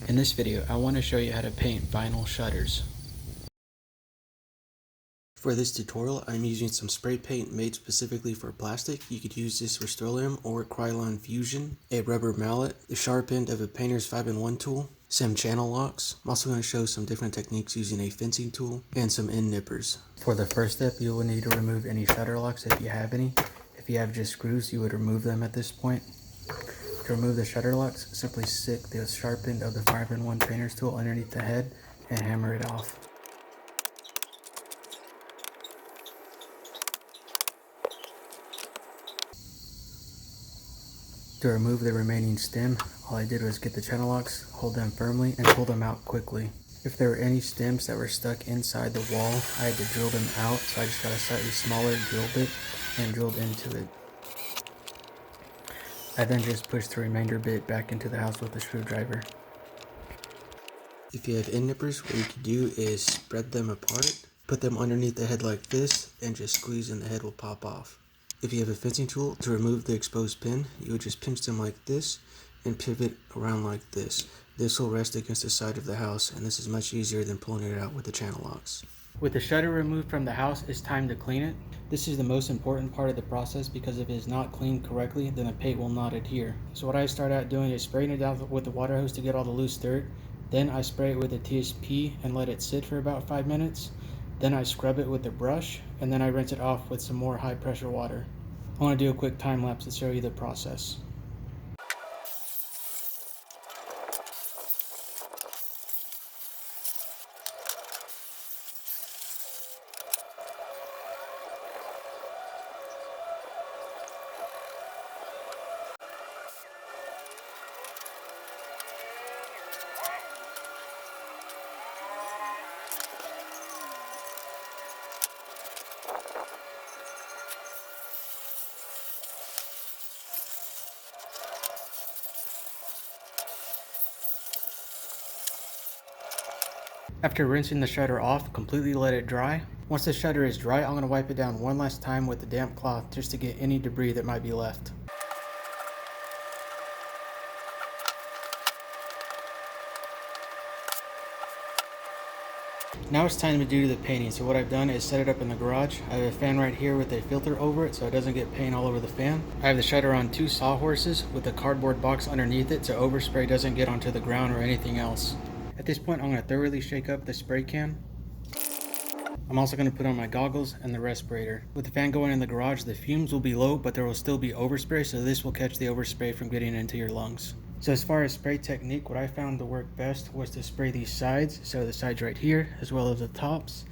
In this video, I want to show you how to paint vinyl shutters. For this tutorial, I'm using some spray paint made specifically for plastic. You could use this Rust-Oleum or Krylon Fusion, a rubber mallet, the sharp end of a painter's 5-in-1 tool, some channel locks. I'm also going to show some different techniques using a fencing tool, and some end nippers. For the first step, you will need to remove any shutter locks if you have any. If you have just screws, you would remove them at this point. To remove the shutter locks, simply stick the sharp end of the 5-in-1 painter's tool underneath the head and hammer it off. To remove the remaining stem, all I did was get the channel locks, hold them firmly, and pull them out quickly. If there were any stems that were stuck inside the wall, I had to drill them out, so I just got a slightly smaller drill bit and drilled into it. I then just pushed the remainder bit back into the house with a screwdriver. If you have end nippers, what you can do is spread them apart, put them underneath the head like this, and just squeeze and the head will pop off. If you have a fencing tool, to remove the exposed pin, you would just pinch them like this and pivot around like this. This will rest against the side of the house, and this is much easier than pulling it out with the channel locks. With the shutter removed from the house, it's time to clean it. This is the most important part of the process because if it is not cleaned correctly, then the paint will not adhere. So what I start out doing is spraying it down with the water hose to get all the loose dirt. Then I spray it with a TSP and let it sit for about 5 minutes. Then I scrub it with a brush, and then I rinse it off with some more high pressure water. I want to do a quick time lapse to show you the process. After rinsing the shutter off, completely let it dry. Once the shutter is dry, I'm going to wipe it down one last time with a damp cloth just to get any debris that might be left. Now it's time to do the painting. So what I've done is set it up in the garage. I have a fan right here with a filter over it so it doesn't get paint all over the fan. I have the shutter on 2 sawhorses with a cardboard box underneath it so overspray doesn't get onto the ground or anything else. At this point, I'm going to thoroughly shake up the spray can. I'm also going to put on my goggles and the respirator. With the fan going in the garage, the fumes will be low, but there will still be overspray, so this will catch the overspray from getting into your lungs. So as far as spray technique, what I found to work best was to spray these sides, so the sides right here, as well as the tops.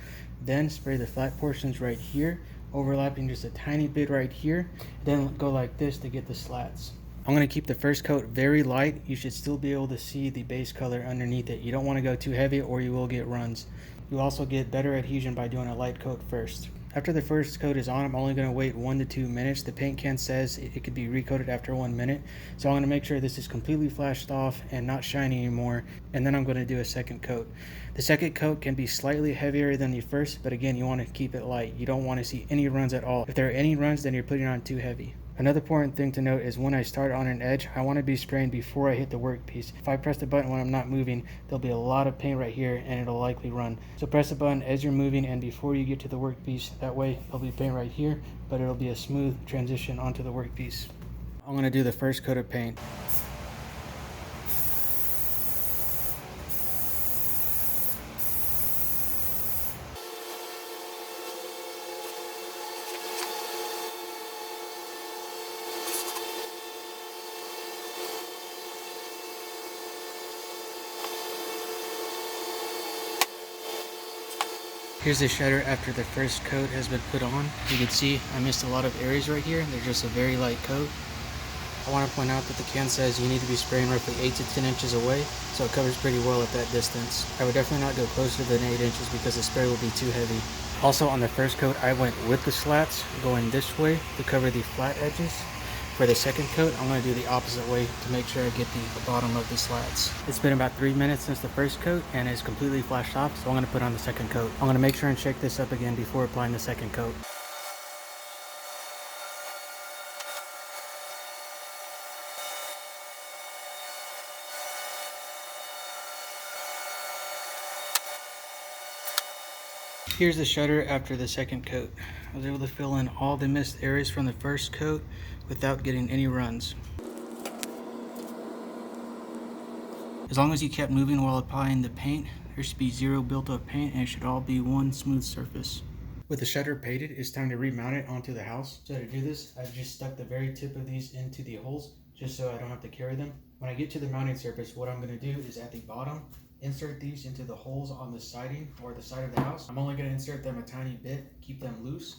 Then spray the flat portions right here, overlapping just a tiny bit right here. Then go like this to get the slats. I'm going to keep the first coat very light. You should still be able to see the base color underneath it. You don't want to go too heavy or you will get runs. You also get better adhesion by doing a light coat first. After the first coat is on, I'm only going to wait 1 to 2 minutes. The paint can says it could be recoated after 1 minute. So I'm going to make sure this is completely flashed off and not shiny anymore. And then I'm going to do a second coat. The second coat can be slightly heavier than the first, but again, you want to keep it light. You don't want to see any runs at all. If there are any runs, then you're putting on too heavy. Another important thing to note is when I start on an edge, I want to be spraying before I hit the workpiece. If I press the button when I'm not moving, there'll be a lot of paint right here and it'll likely run. So press the button as you're moving and before you get to the workpiece. That way there'll be paint right here, but it'll be a smooth transition onto the workpiece. I'm going to do the first coat of paint. Here's the shutter after the first coat has been put on. You can see I missed a lot of areas right here. They're just a very light coat. I want to point out that the can says you need to be spraying roughly 8 to 10 inches away, so it covers pretty well at that distance. I would definitely not go closer than 8 inches because the spray will be too heavy. Also on the first coat, I went with the slats, going this way to cover the flat edges. For the second coat, I'm going to do the opposite way to make sure I get the bottom of the slats. It's been about 3 minutes since the first coat and it's completely flashed off, so I'm going to put on the second coat. I'm going to make sure and shake this up again before applying the second coat. Here's the shutter after the second coat. I was able to fill in all the missed areas from the first coat without getting any runs. As long as you kept moving while applying the paint, there should be zero built up paint and it should all be one smooth surface. With the shutter painted, it's time to remount it onto the house. So to do this, I've just stuck the very tip of these into the holes just so I don't have to carry them. When I get to the mounting surface, what I'm going to do is at the bottom, insert these into the holes on the siding or the side of the house. I'm only going to insert them a tiny bit, keep them loose.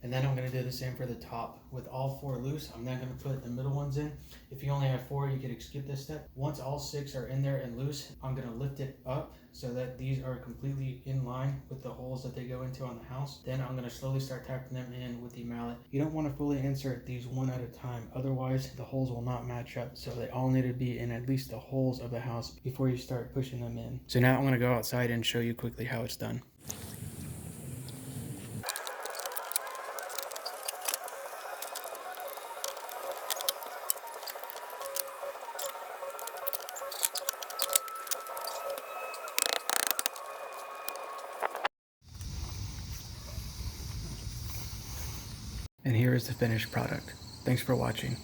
And then I'm going to do the same for the top. With all 4 loose, I'm not going to put the middle ones in. If you only have 4, you could skip this step. Once all 6 are in there and loose, I'm going to lift it up so that these are completely in line with the holes that they go into on the house. Then I'm going to slowly start tapping them in with the mallet. You don't want to fully insert these one at a time, otherwise the holes will not match up. So they all need to be in at least the holes of the house before you start pushing them in. So now I'm going to go outside and show you quickly how it's done. And here is the finished product. Thanks for watching.